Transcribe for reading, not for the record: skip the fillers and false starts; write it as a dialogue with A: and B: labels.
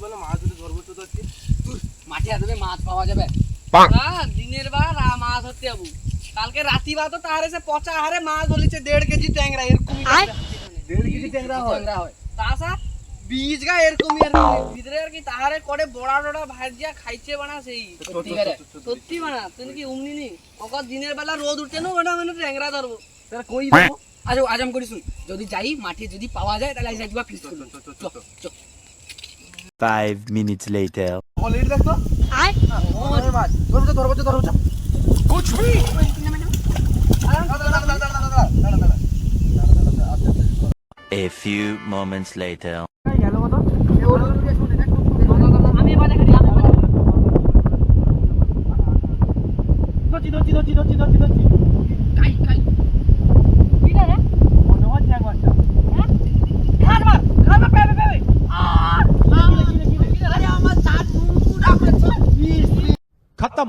A: বলে মাছ ধরে ধরবো তো আজকে
B: মাঠে আসবে মাছ পাওয়া যাবে দিনের বার মাছ ধরতে যাবো কালকে রাতি বা তো তাহারে সে পচা হারে মাছ ধরেছে 1.5 কেজি ট্যাংরা এরকমই
A: 1.5 কেজি ট্যাংরা হয়
B: তাসা বীজ গা এরকমই ভিতরে আর কি তাহারে করে বড়া ডড়া ভাজিয়া খাইছে বানা সেই সত্যি বানা তুই কি উমনি নি ওকে দিনের বেলা রোদ উঠতে না ওটা মানে ট্যাংরা ধরবো
A: তাহলে কই দেবো
B: আজ আজাম করি শুন যদি যাই মাঠে যদি পাওয়া যায় তাহলে আজ একবার ফিক্স করব
C: 5 minutes later.
A: অলরেডি দেখো
B: আয়
A: মাছ ধরবো কুছ V
C: A few moments later.
B: আমি এবার দেখি
A: ধরছি
B: কাই কি রে
A: মনে হচ্ছে এক বাচ্চা
B: খাবার পেবে আরে আমার চাট পুরা
A: खत्म